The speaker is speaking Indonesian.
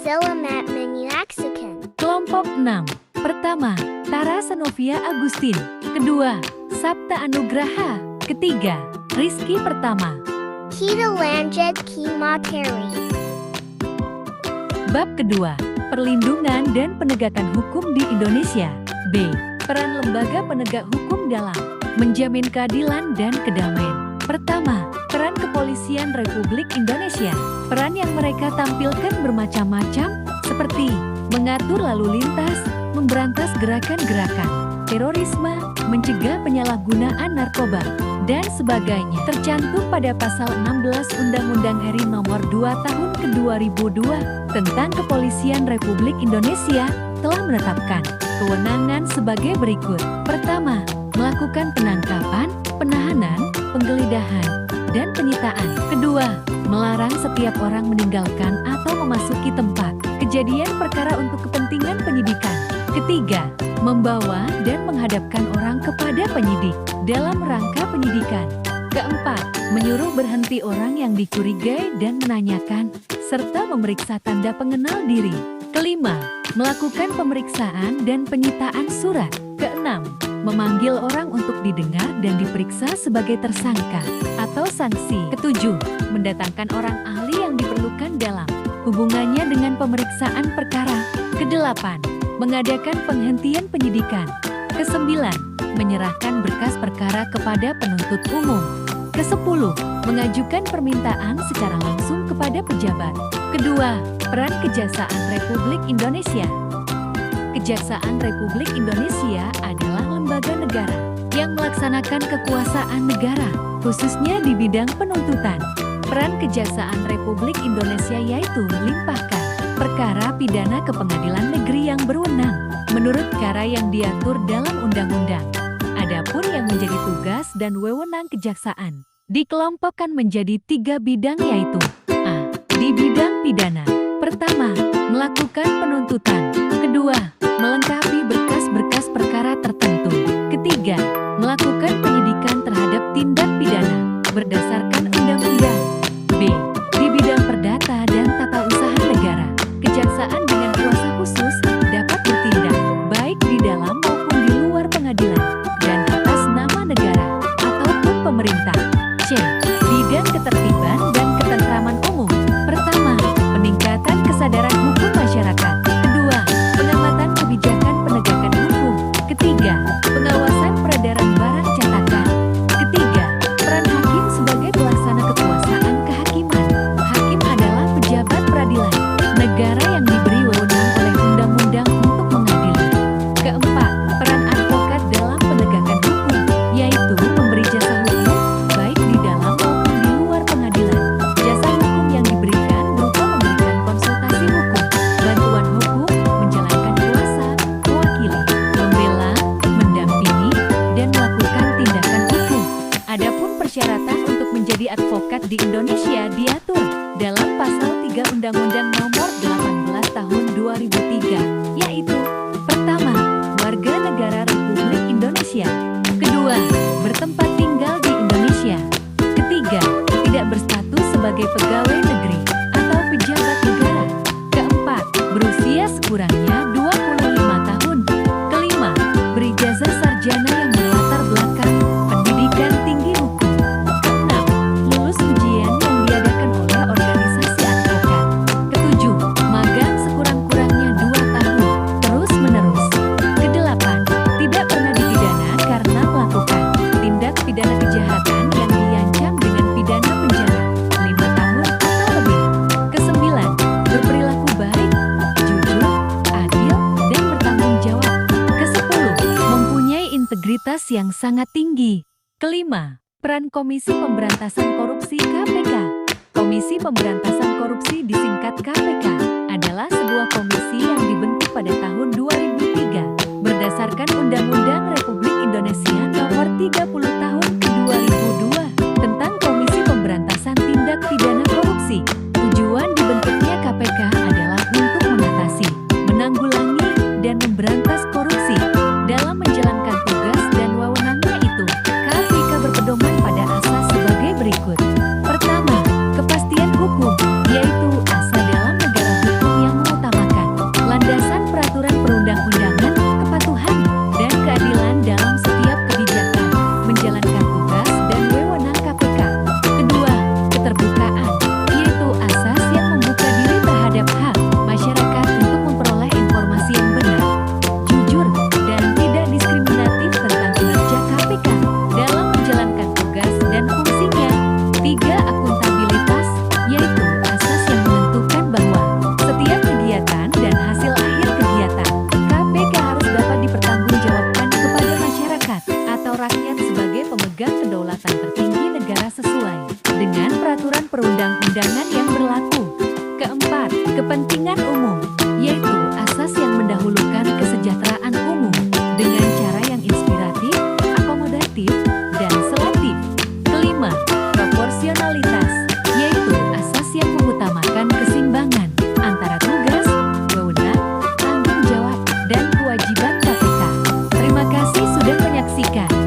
Selamat menyaksikan. Kelompok 6. Pertama, Tara Senovia Agustin. Kedua, Sabta Anugraha. Ketiga, Rizky Pertama. Kita lanjut ke materi. Bab kedua, perlindungan dan penegakan hukum di Indonesia. B. Peran lembaga penegak hukum dalam menjamin keadilan dan kedamaian. Pertama, peran Kepolisian Republik Indonesia. Peran yang mereka tampilkan bermacam-macam, seperti mengatur lalu lintas, memberantas gerakan-gerakan terorisme, mencegah penyalahgunaan narkoba, dan sebagainya. Tercantum pada pasal 16 Undang-Undang RI Nomor 2 Tahun ke-2002 tentang Kepolisian Republik Indonesia telah menetapkan kewenangan sebagai berikut. Pertama, melakukan penangkapan, penahanan, penggeledahan, dan penyitaan. Kedua, melarang setiap orang meninggalkan atau memasuki tempat kejadian perkara untuk kepentingan penyidikan. Ketiga, membawa dan menghadapkan orang kepada penyidik dalam rangka penyidikan. Keempat, menyuruh berhenti orang yang dicurigai dan menanyakan, serta memeriksa tanda pengenal diri. Kelima, melakukan pemeriksaan dan penyitaan surat. Keenam, memanggil orang untuk didengar dan diperiksa sebagai tersangka atau sanksi. Ketujuh, mendatangkan orang ahli yang diperlukan dalam hubungannya dengan pemeriksaan perkara. Kedelapan, mengadakan penghentian penyidikan. Kesembilan, menyerahkan berkas perkara kepada penuntut umum. Kesepuluh, mengajukan permintaan secara langsung kepada pejabat. Kedua, peran Kejaksaan Republik Indonesia. Kejaksaan Republik Indonesia adalah lembaga negara yang melaksanakan kekuasaan negara, khususnya di bidang penuntutan. Peran Kejaksaan Republik Indonesia yaitu melimpahkan perkara pidana ke pengadilan negeri yang berwenang menurut perkara yang diatur dalam undang-undang. Adapun yang menjadi tugas dan wewenang kejaksaan dikelompokkan menjadi 3 bidang yaitu: A. Di bidang pidana. Pertama, melakukan penuntutan. Kedua, melengkapi berkas-berkas perkara tertentu. Ketiga, melakukan penyidikan terhadap tindak pidana berdasarkan undang-undang. B. Di bidang perdata dan tata usaha negara. Kejaksaan dengan kuasa khusus dapat bertindak baik di dalam maupun di luar pengadilan dan atas nama negara ataupun pemerintah. C. Bidang ketertiban dan ketentraman umum. Pertama, peningkatan kesadaran hukum masyarakat. Kedua, pengamatan kebijakan penegakan hukum. Ketiga, pengawasan peredaran barang cetakan. Ketiga, peran hakim sebagai pelaksana kekuasaan kehakiman. Hakim adalah pejabat peradilan negara yang diberi wewenang oleh undang-undang untuk mengadili. Keempat, peran advokat dalam penegakan hukum, yaitu memberi jasa hukum baik di dalam maupun di luar pengadilan. Jasa hukum yang diberikan berupa memberikan konsultasi hukum, bantuan hukum, menjalankan kuasa, mewakili, membela, mendampingi, dan melakukan tindakan hukum. Adapun persyaratan untuk menjadi advokat di Indonesia diatur dalam pasal 3 Undang-Undang Nomor 18 Tahun 2003, yaitu: pertama, warga negara Republik Indonesia. Kedua, bertempat tinggal di Indonesia. Ketiga, tidak berstatus sebagai pegawai negeri atau pejabat negara. Keempat, berusia sekurangnya 25 tahun. Kelima, berijazah sarjana yang berlatar belakang pendidikan tinggi hukum. Keenam, lulus ujian yang diadakan oleh organisasi advokat. Ketujuh, magang sekurang-kurangnya 2 tahun, terus-menerus. Kedelapan, tidak pernah dipidana karena melakukan tindak pidana kejahatan yang diancam dengan pidana penjara 5 tahun atau lebih. Kesembilan, berperilaku baik, jujur, adil, dan bertanggung jawab. Kesepuluh, mempunyai integritas yang sangat tinggi. Kelima, peran Komisi Pemberantasan Korupsi KPK. Komisi Pemberantasan Korupsi disingkat KPK adalah sebuah komisi yang dibentuk pada tahun 2003 berdasarkan Undang-Undang Republik Indonesia Nomor 30 Tahun 2002 tentang Komisi Pemberantasan Tindak Pidana Korupsi. Tujuan dibentuknya KPK adalah untuk mengatasi, menanggulangi, dan memberantas korupsi. Dalam menjalankan tugas dan wewenangnya itu, KPK berpedoman pada asas sebagai berikut. Pertama, kepastian hukum, yaitu asas dalam negara hukum yang mengutamakan 4. Kepentingan umum, yaitu asas yang mendahulukan kesejahteraan umum dengan cara yang inspiratif, akomodatif, dan selektif. Kelima, proporsionalitas, yaitu asas yang mengutamakan keseimbangan antara tugas, wewenang, tanggung jawab, dan kewajiban KPK. Terima kasih sudah menyaksikan.